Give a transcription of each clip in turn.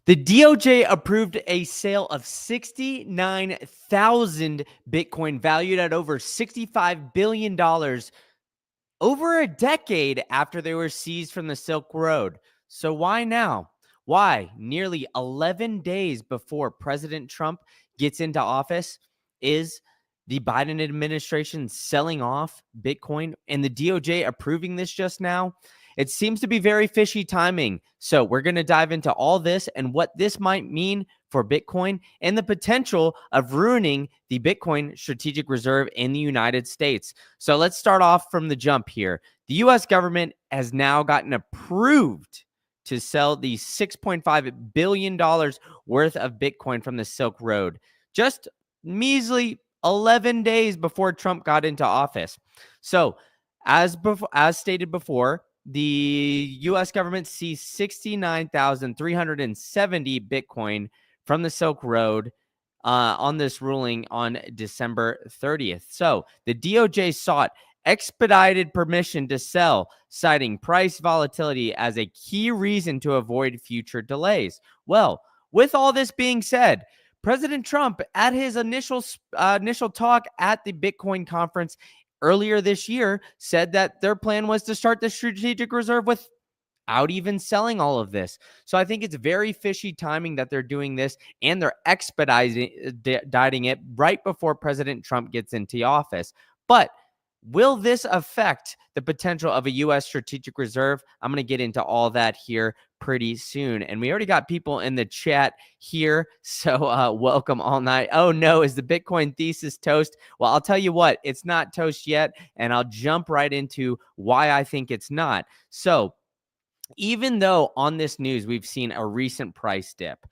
The DOJ approved a sale of 69,000 Bitcoin valued at over $65 billion over a decade after they were seized from the Silk Road. So why now? Why, nearly 11 days before President Trump gets into office, is the Biden administration selling off Bitcoin and the DOJ approving this just now? It seems to be very fishy timing. So we're going to dive into all this and what this might mean for Bitcoin and the potential of ruining the Bitcoin strategic reserve in the United States. So let's start off from the jump here. The U.S. government has now gotten approved to sell the $6.5 billion worth of Bitcoin from the Silk Road, just measly 11 days before Trump got into office. So as stated before, the U.S. government seized 69,370 Bitcoin from the Silk Road on this ruling on December 30th. So the DOJ sought expedited permission to sell, citing price volatility as a key reason to avoid future delays. Well, with all this being said, President Trump, at his initial talk at the Bitcoin conference earlier this year, said that their plan was to start the strategic reserve without even selling all of this. So I think it's very fishy timing that they're doing this, and they're expediting it right before President Trump gets into office. But will this affect the potential of a U.S. strategic reserve? I'm going to get into all that here pretty soon. And we already got people in the chat here. So welcome all night. Oh no, is the Bitcoin thesis toast? Well, I'll tell you what, it's not toast yet. And I'll jump right into why I think it's not. So even though on this news, we've seen a recent price dip,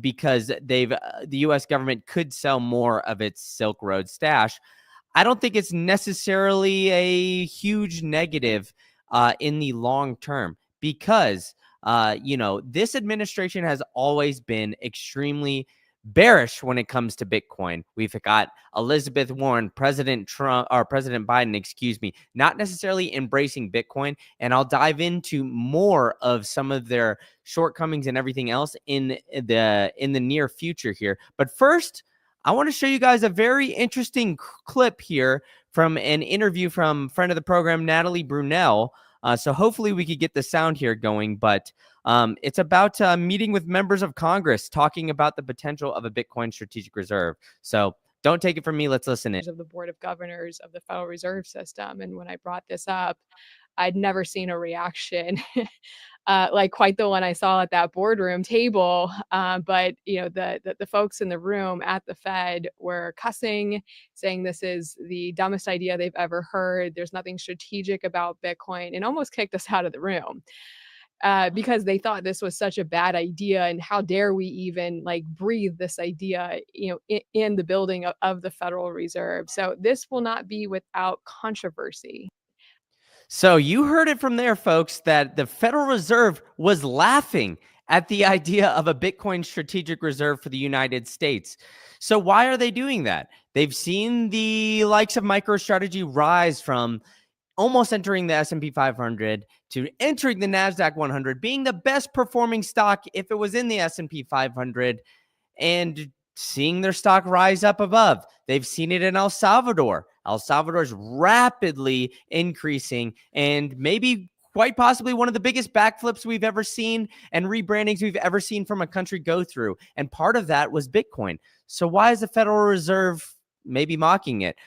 because the U.S. government could sell more of its Silk Road stash, I don't think it's necessarily a huge negative in the long term, because, this administration has always been extremely bearish when it comes to Bitcoin. We've got Elizabeth Warren, President Biden, not necessarily embracing Bitcoin. And I'll dive into more of some of their shortcomings and everything else in the near future here. But first, I want to show you guys a very interesting clip here from an interview from friend of the program, Natalie Brunell. So hopefully we could get the sound here going, but it's about meeting with members of Congress talking about the potential of a Bitcoin strategic reserve. So don't take it from me. Let's listen in. Of the Board of Governors of the Federal Reserve System. And when I brought this up, I'd never seen a reaction like quite the one I saw at that boardroom table. But the folks in the room at the Fed were cussing, saying this is the dumbest idea they've ever heard. There's nothing strategic about Bitcoin, and almost kicked us out of the room. Because they thought this was such a bad idea, and how dare we even breathe this idea, in the building of the Federal Reserve. So this will not be without controversy. So you heard it from there, folks, that the Federal Reserve was laughing at the idea of a Bitcoin strategic reserve for the United States. So why are they doing that? They've seen the likes of MicroStrategy rise from almost entering the S&P 500 to entering the NASDAQ 100, being the best performing stock if it was in the S&P 500, and seeing their stock rise up above. They've seen it in El Salvador. El Salvador is rapidly increasing, and maybe quite possibly one of the biggest backflips we've ever seen and rebrandings we've ever seen from a country go through. And part of that was Bitcoin. So why is the Federal Reserve maybe mocking it?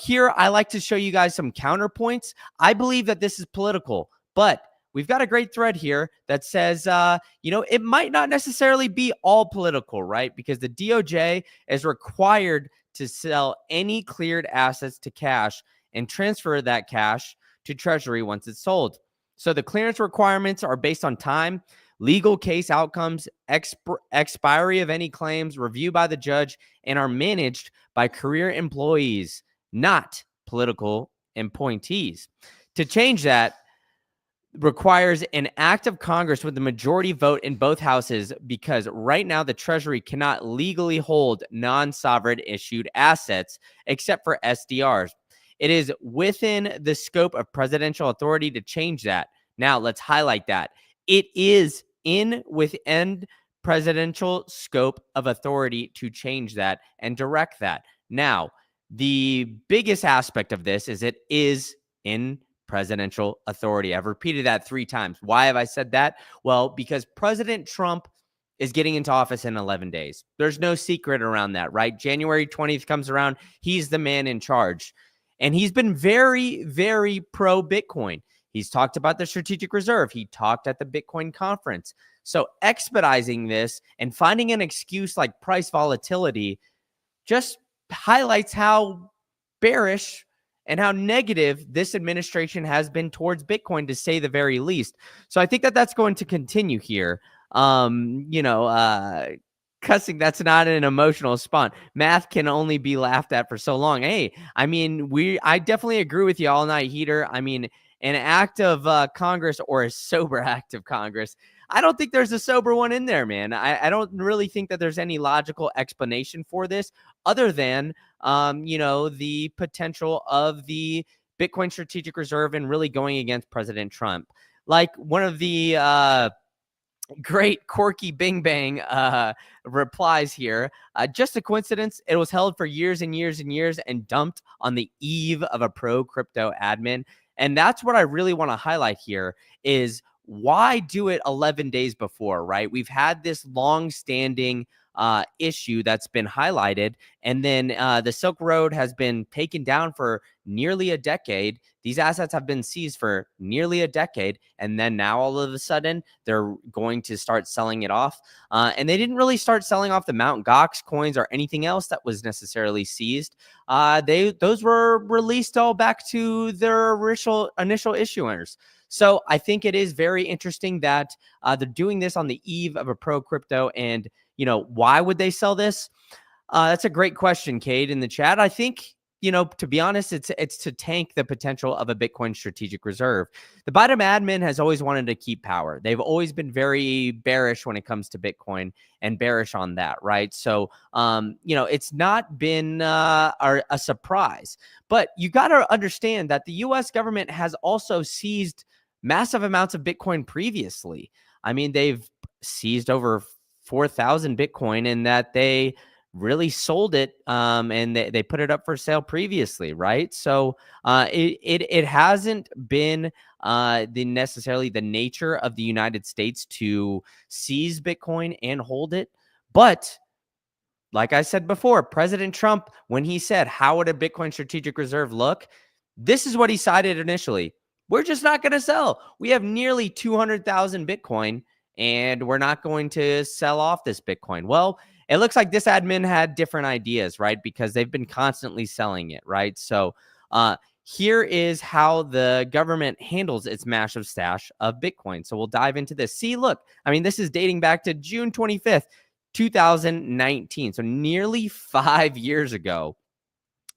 Here I like to show you guys some counterpoints. I believe that this is political, but we've got a great thread here that says, it might not necessarily be all political, right? Because the DOJ is required to sell any cleared assets to cash and transfer that cash to Treasury once it's sold. So the clearance requirements are based on time, legal case outcomes, expiry of any claims, review by the judge, and are managed by career employees, not political appointees. To change that requires an act of Congress with the majority vote in both houses, because right now the Treasury cannot legally hold non-sovereign issued assets except for SDRs. It is within the scope of presidential authority to change that. Now, let's highlight that. It is within presidential scope of authority to change that and direct that. Now, the biggest aspect of this is it is in presidential authority. I've repeated that 3 times. Why have I said that? Well, because President Trump is getting into office in 11 days. There's no secret around that, right? January 20th comes around. He's the man in charge. And he's been very, very pro Bitcoin. He's talked about the strategic reserve. He talked at the Bitcoin conference. So expediting this and finding an excuse like price volatility just highlights how bearish and how negative this administration has been towards Bitcoin, to say the very least. So I think that that's going to continue here. Cussing, that's not an emotional response. Math can only be laughed at for so long. Hey, I mean, I definitely agree with you, all night heater. I mean, an act of Congress, or a sober act of Congress, I don't think there's a sober one in there, man. I don't really think that there's any logical explanation for this other than, the potential of the Bitcoin strategic reserve and really going against President Trump. Like one of the great Corky Bing Bang replies here. Just a coincidence. It was held for years and years and years and dumped on the eve of a pro crypto admin. And that's what I really want to highlight here is, why do it 11 days before, right? We've had this long-standing issue that's been highlighted, and then the Silk Road has been taken down for nearly a decade. These assets have been seized for nearly a decade, and then now all of a sudden they're going to start selling it off. And they didn't really start selling off the Mt. Gox coins or anything else that was necessarily seized. Those were released all back to their initial issuers. So I think it is very interesting that they're doing this on the eve of a pro crypto. And, why would they sell this? That's a great question, Cade, in the chat. I think, to be honest, it's to tank the potential of a Bitcoin strategic reserve. The Biden admin has always wanted to keep power. They've always been very bearish when it comes to Bitcoin and bearish on that, right? So, it's not been a surprise. But you got to understand that the U.S. government has also seized massive amounts of Bitcoin previously. I mean, they've seized over 4,000 Bitcoin, and that they really sold it and they put it up for sale previously, right? So it hasn't been necessarily the nature of the United States to seize Bitcoin and hold it. But like I said before, President Trump, when he said, how would a Bitcoin strategic reserve look? This is what he cited initially. We're just not going to sell. We have nearly 200,000 Bitcoin, and we're not going to sell off this Bitcoin. Well, it looks like this admin had different ideas, right? Because they've been constantly selling it, right? So here is how the government handles its massive stash of Bitcoin. So we'll dive into this. See, look, I mean, this is dating back to June 25th, 2019. So nearly 5 years ago,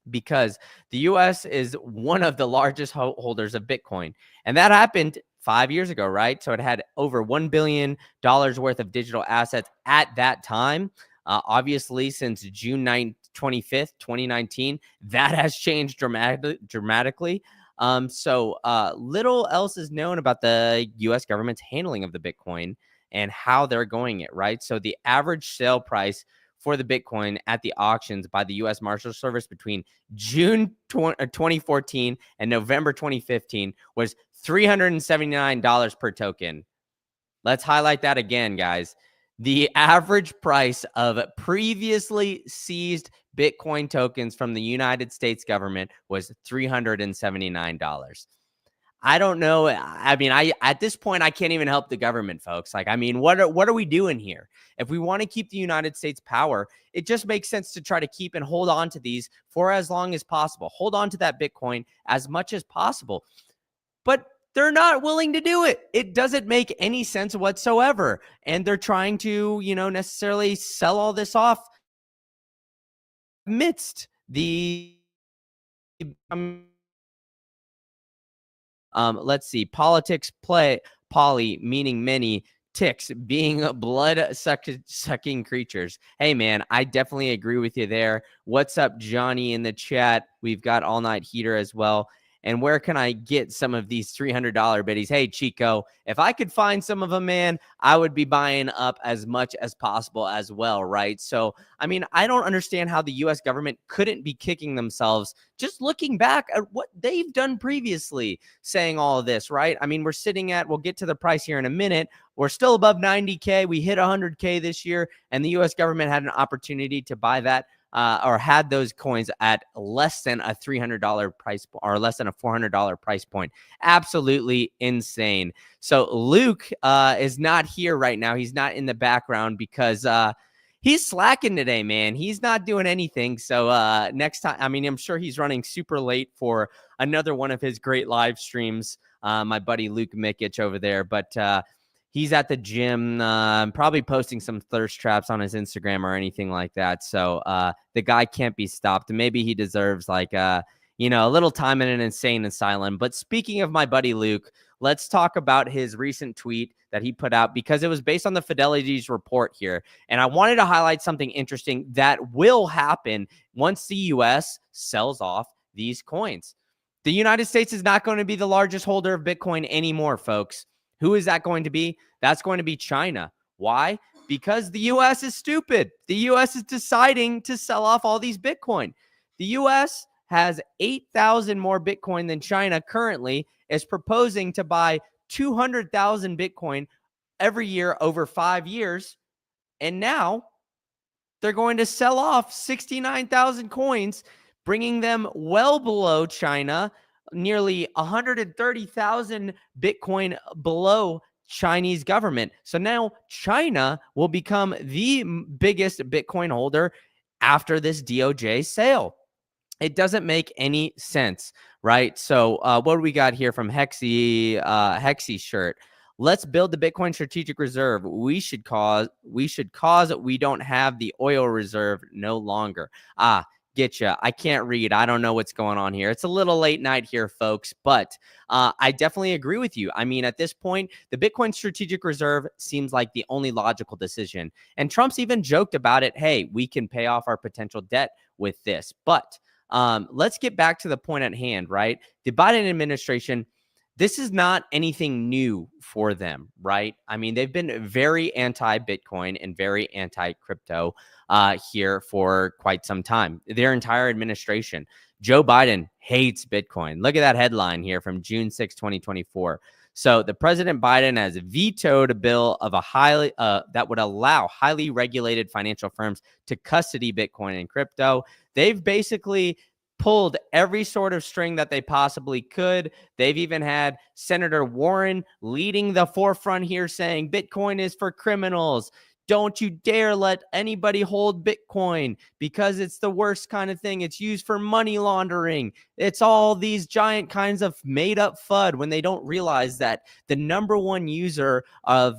because the U.S. is one of the largest holders of Bitcoin. And that happened 5 years ago, right? So it had over $1 billion worth of digital assets at that time. Obviously, since June 25th, 2019, that has changed dramatically. So little else is known about the U.S. government's handling of the Bitcoin and how they're going it, right? So the average sale price for the Bitcoin at the auctions by the U.S. Marshal Service between June 2014 and November 2015 was $379 per token. Let's highlight that again, guys. The average price of previously seized Bitcoin tokens from the United States government was $379. I don't know. I mean, at this point, I can't even help the government, folks. Like, I mean, what are we doing here? If we want to keep the United States power, it just makes sense to try to keep and hold on to these for as long as possible. Hold on to that Bitcoin as much as possible. But they're not willing to do it. It doesn't make any sense whatsoever. And they're trying to, necessarily sell all this off amidst the let's see, politics play poly, meaning many, ticks being blood sucking creatures. Hey man, I definitely agree with you there. What's up, Johnny, in the chat? We've got All Night Heater as well. And where can I get some of these $300 biddies? Hey, Chico, if I could find some of them, man, I would be buying up as much as possible as well, right? So, I mean, I don't understand how the U.S. government couldn't be kicking themselves just looking back at what they've done previously, saying all of this, right? I mean, we're sitting at, we'll get to the price here in a minute. We're still above 90K. We hit 100K this year, and the U.S. government had an opportunity to buy that or had those coins at less than a $300 price or less than a $400 price point. Absolutely insane. So Luke is not here right now. He's not in the background because he's slacking today, man. He's not doing anything. So next time, I mean, I'm sure he's running super late for another one of his great live streams. My buddy Luke Mikic over there, but he's at the gym, probably posting some thirst traps on his Instagram or anything like that. So the guy can't be stopped. Maybe he deserves like a little time in an insane asylum. But speaking of my buddy Luke, let's talk about his recent tweet that he put out because it was based on the Fidelity's report here. And I wanted to highlight something interesting that will happen once the U.S. sells off these coins. The United States is not going to be the largest holder of Bitcoin anymore, folks. Who is that going to be? That's going to be China. Why? Because the U.S. is stupid. The U.S. is deciding to sell off all these Bitcoin. The U.S. has 8,000 more Bitcoin than China currently, is proposing to buy 200,000 Bitcoin every year over 5 years. And now they're going to sell off 69,000 coins, bringing them well below China, nearly 130,000 Bitcoin below Chinese government. So now China will become the biggest Bitcoin holder after this DOJ sale. It doesn't make any sense, right? So what do we got here from Hexy shirt? Let's build the Bitcoin strategic reserve. We don't have the oil reserve no longer. Get you. I can't read. I don't know what's going on here. It's a little late night here, folks, but I definitely agree with you. I mean, at this point, the Bitcoin strategic reserve seems like the only logical decision. And Trump's even joked about it. Hey, we can pay off our potential debt with this. But let's get back to the point at hand, right? The Biden administration, this is not anything new for them, right? I mean, they've been very anti-Bitcoin and very anti-crypto here for quite some time. Their entire administration. Joe Biden hates Bitcoin. Look at that headline here from June 6, 2024. So the President Biden has vetoed a bill of a highly that would allow highly regulated financial firms to custody Bitcoin and crypto. They've basically pulled every sort of string that they possibly could. They've even had Senator Warren leading the forefront here saying Bitcoin is for criminals. Don't you dare let anybody hold Bitcoin because it's the worst kind of thing. It's used for money laundering. It's all these giant kinds of made up FUD when they don't realize that the number one user of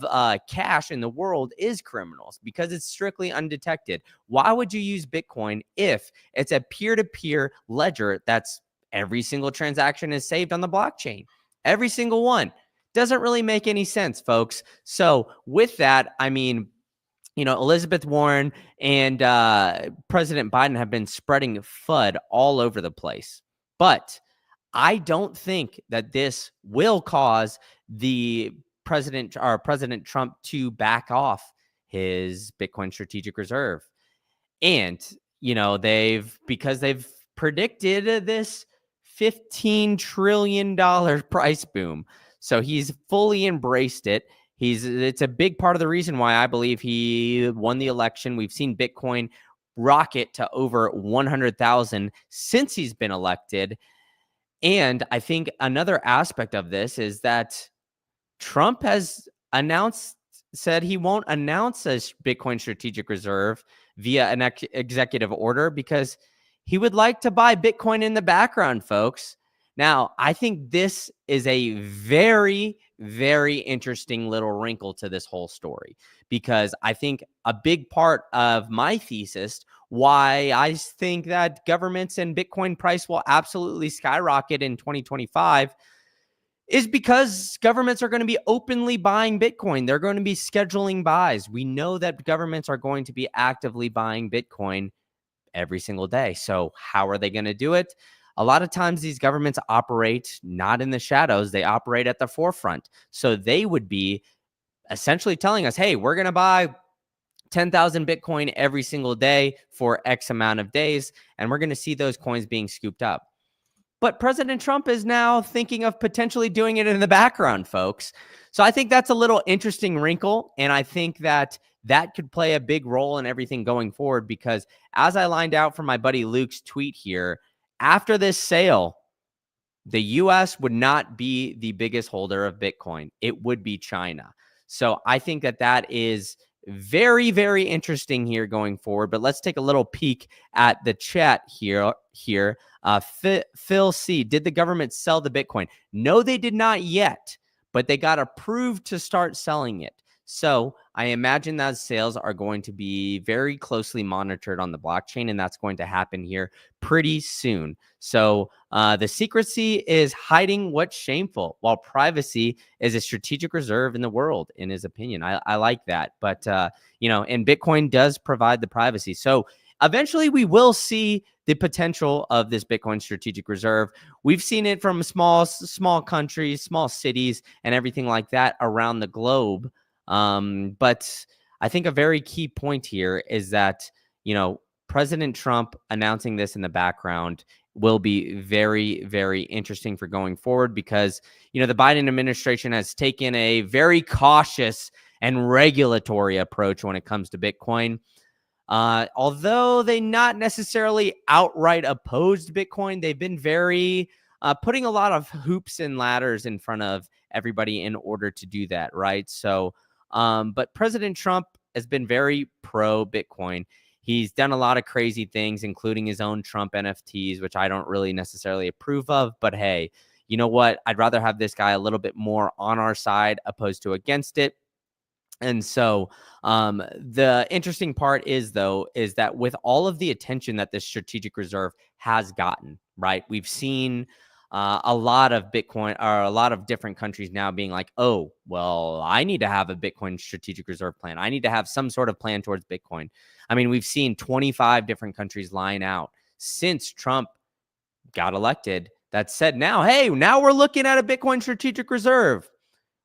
cash in the world is criminals because it's strictly undetected. Why would you use Bitcoin if it's a peer-to-peer ledger that's every single transaction is saved on the blockchain? Every single one. Doesn't really make any sense, folks. So with that, I mean, Elizabeth Warren and President Biden have been spreading FUD all over the place. But I don't think that this will cause the President Trump to back off his Bitcoin strategic reserve. And, because they've predicted this $15 trillion price boom. So he's fully embraced it. It's a big part of the reason why I believe he won the election. We've seen Bitcoin rocket to over 100,000 since he's been elected. And I think another aspect of this is that Trump has said he won't announce a Bitcoin strategic reserve via an executive order because he would like to buy Bitcoin in the background, folks. Now, I think this is a very, very interesting little wrinkle to this whole story because I think a big part of my thesis why I think that governments and Bitcoin price will absolutely skyrocket in 2025 is because governments are going to be openly buying Bitcoin. They're going to be scheduling buys. We know that governments are going to be actively buying Bitcoin every single day. So how are they going to do it? a lot of times these governments operate not in the shadows, they operate at the forefront. So they would be essentially telling us, hey, we're going to buy 10,000 Bitcoin every single day for X amount of days, and we're going to see those coins being scooped up. But President Trump is now thinking of potentially doing it in the background, folks. So I think that's a little interesting wrinkle. And I think that that could play a big role in everything going forward, because as I lined out from my buddy Luke's tweet here, after this sale, the US would not be the biggest holder of Bitcoin. It would be China. So I think that that is very, very interesting here going forward. But let's take a little peek at the chat here. Phil C, did the government sell the Bitcoin? No, they did not yet, but they got approved to start selling it. So I imagine that sales are going to be very closely monitored on the blockchain, and that's going to happen here pretty soon. So the secrecy is hiding what's shameful, while privacy is a strategic reserve in the world, in his opinion. I like that. But, and Bitcoin does provide the privacy. So eventually we will see the potential of this Bitcoin strategic reserve. We've seen it from small countries, small cities, and everything like that around the globe. But I think a very key point here is that, President Trump announcing this in the background will be very, very interesting for going forward, because, the Biden administration has taken a very cautious and regulatory approach when it comes to Bitcoin. Although they not necessarily outright opposed Bitcoin, they've been very putting a lot of hoops and ladders in front of everybody in order to do that, right? So, but President Trump has been very pro Bitcoin. He's done a lot of crazy things, including his own Trump NFTs, which I don't really necessarily approve of. But hey, you know what? I'd rather have this guy a little bit more on our side opposed to against it. And so the interesting part is that with all of the attention that this strategic reserve has gotten, right? We've seen a lot of Bitcoin, or a lot of different countries now being like, oh, well, I need to have a Bitcoin strategic reserve plan. I need to have some sort of plan towards Bitcoin. I mean, we've seen 25 different countries line out since Trump got elected that said, now we're looking at a Bitcoin strategic reserve.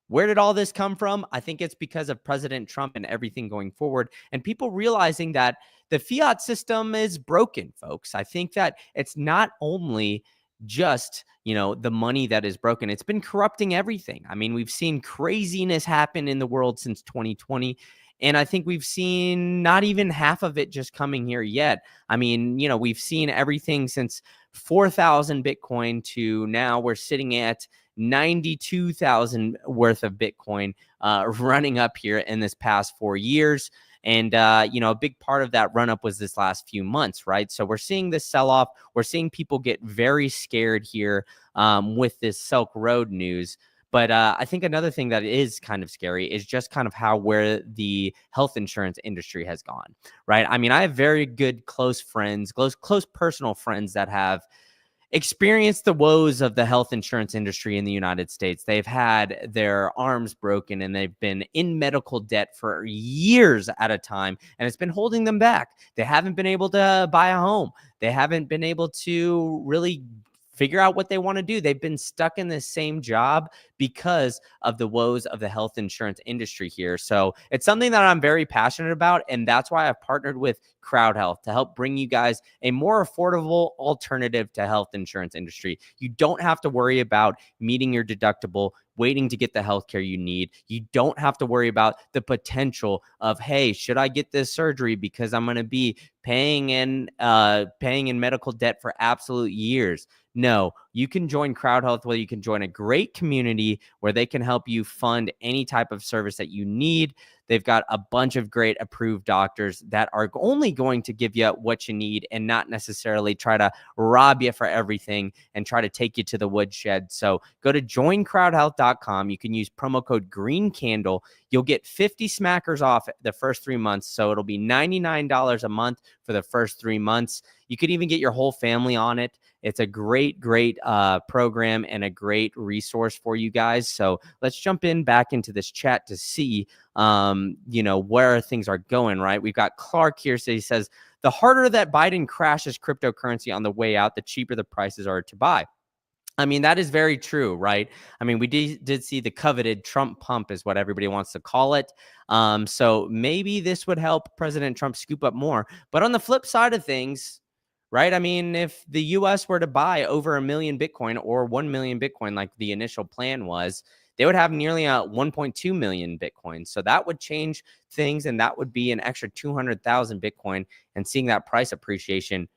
Where did all this come from? I think it's because of President Trump and everything going forward, and people realizing that the fiat system is broken, folks. I think that it's not only just, the money that is broken. It's been corrupting everything. I mean, we've seen craziness happen in the world since 2020. And I think we've seen not even half of it just coming here yet. I mean, we've seen everything since 4,000 Bitcoin to now we're sitting at 92,000 worth of Bitcoin running up here in this past 4 years. And, a big part of that run up was this last few months, right? So we're seeing this sell off. We're seeing people get very scared here with this Silk Road news. But I think another thing that is kind of scary is just kind of where the health insurance industry has gone, right? I mean, I have very good close friends, close personal friends that have experienced the woes of the health insurance industry in the United States. They've had their arms broken and they've been in medical debt for years at a time, and it's been holding them back. They haven't been able to buy a home. They haven't been able to really figure out what they want to do. They've been stuck in the same job because of the woes of the health insurance industry here. So it's something that I'm very passionate about. And that's why I've partnered with Crowd Health to help bring you guys a more affordable alternative to health insurance industry. You don't have to worry about meeting your deductible, waiting to get the healthcare you need. You don't have to worry about the potential of, hey, should I get this surgery because I'm going to be paying in medical debt for absolute years. No, you can join Crowd Health, where you can join a great community where they can help you fund any type of service that you need. They've got a bunch of great approved doctors that are only going to give you what you need and not necessarily try to rob you for everything and try to take you to the woodshed. So go to joincrowdhealth.com. You can use promo code GreenCandle. You'll get 50 smackers off the first 3 months. So it'll be $99 a month for the first 3 months. You could even get your whole family on it. It's a great program and a great resource for you guys. So let's jump back into this chat to see where things are going, right? We've got Clark here. So he says, the harder that Biden crashes cryptocurrency on the way out, the cheaper the prices are to buy. I mean, that is very true, right? I mean, we did see the coveted Trump pump is what everybody wants to call it. So maybe this would help President Trump scoop up more. But on the flip side of things, right? I mean, if the US were to buy over 1 million Bitcoin or 1 million Bitcoin, like the initial plan was, they would have nearly 1.2 million Bitcoin. So that would change things, and that would be an extra 200,000 Bitcoin. And seeing that price appreciation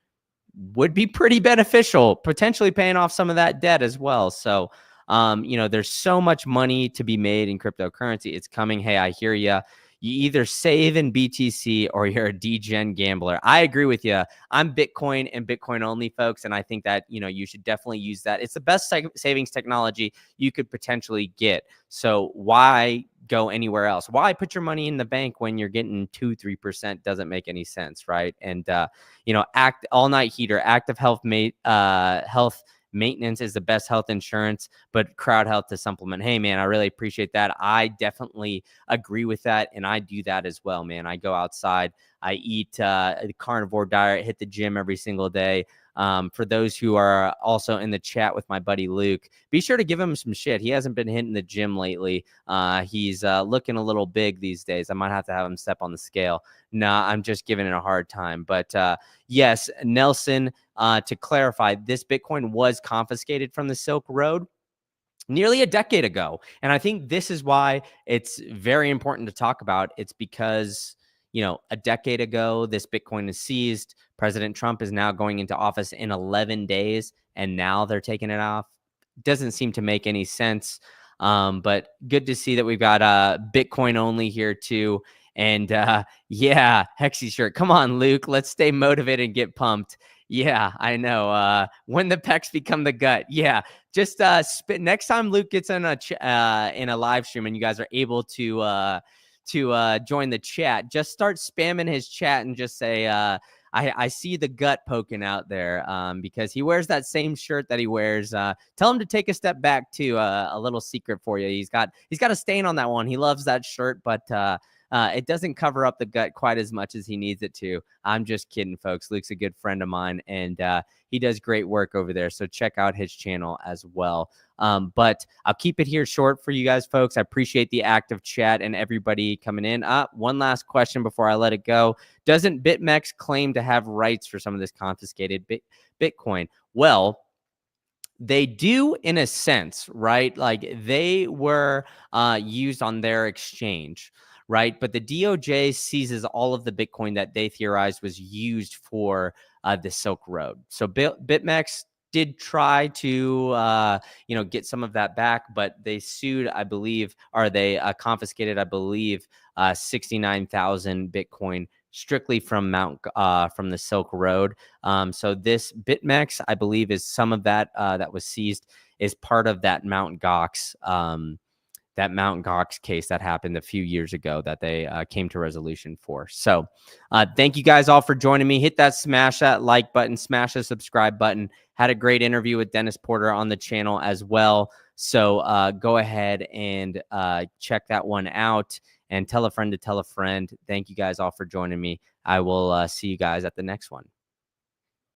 would be pretty beneficial, potentially paying off some of that debt as well. So, there's so much money to be made in cryptocurrency. It's coming. Hey, I hear you. You either save in BTC or you're a degen gambler. I agree with you. I'm Bitcoin and Bitcoin only, folks. And I think that, you should definitely use that. It's the best savings technology you could potentially get. So why go anywhere else? Why put your money in the bank when you're getting 2-3%? Doesn't make any sense, right? And, act all night heater, active health maintenance is the best health insurance, but crowd health to supplement. Hey, man, I really appreciate that. I definitely agree with that. And I do that as well, man. I go outside, I eat a carnivore diet, hit the gym every single day. For those who are also in the chat with my buddy Luke, be sure to give him some shit. He hasn't been hitting the gym lately. He's looking a little big these days. I might have to have him step on the scale. Nah, I'm just giving it a hard time. But yes, Nelson, to clarify, this Bitcoin was confiscated from the Silk Road nearly a decade ago. And I think this is why it's very important to talk about. It's because, a decade ago, this Bitcoin is seized. President Trump is now going into office in 11 days, and now they're taking it off. Doesn't seem to make any sense. But good to see that we've got Bitcoin only here too. And yeah, Hexy shirt. Come on, Luke. Let's stay motivated and get pumped. Yeah, I know. When the pecs become the gut. Yeah, just next time Luke gets in a live stream and you guys are able to join the chat, just start spamming his chat and just say, I see the gut poking out there, because he wears that same shirt that he wears. Tell him to take a step back too. A little secret for you. He's got a stain on that one. He loves that shirt, but it doesn't cover up the gut quite as much as he needs it to. I'm just kidding, folks. Luke's a good friend of mine, and he does great work over there. So check out his channel as well. But I'll keep it here short for you guys, folks. I appreciate the active chat and everybody coming in. One last question before I let it go. Doesn't BitMEX claim to have rights for some of this confiscated Bitcoin? Well, they do in a sense, right? Like they were used on their exchange, right? But the DOJ seizes all of the Bitcoin that they theorized was used for the Silk Road. So BitMEX did try to, get some of that back, but they sued, I believe, or they confiscated, I believe, 69,000 Bitcoin strictly from from the Silk Road. So this BitMEX, I believe, is some of that that was seized is part of that Mt. Gox case that happened a few years ago that they came to resolution for. So thank you guys all for joining me. Hit that, smash that like button, smash the subscribe button. Had a great interview with Dennis Porter on the channel as well. So go ahead and check that one out and tell a friend to tell a friend. Thank you guys all for joining me. I will see you guys at the next one.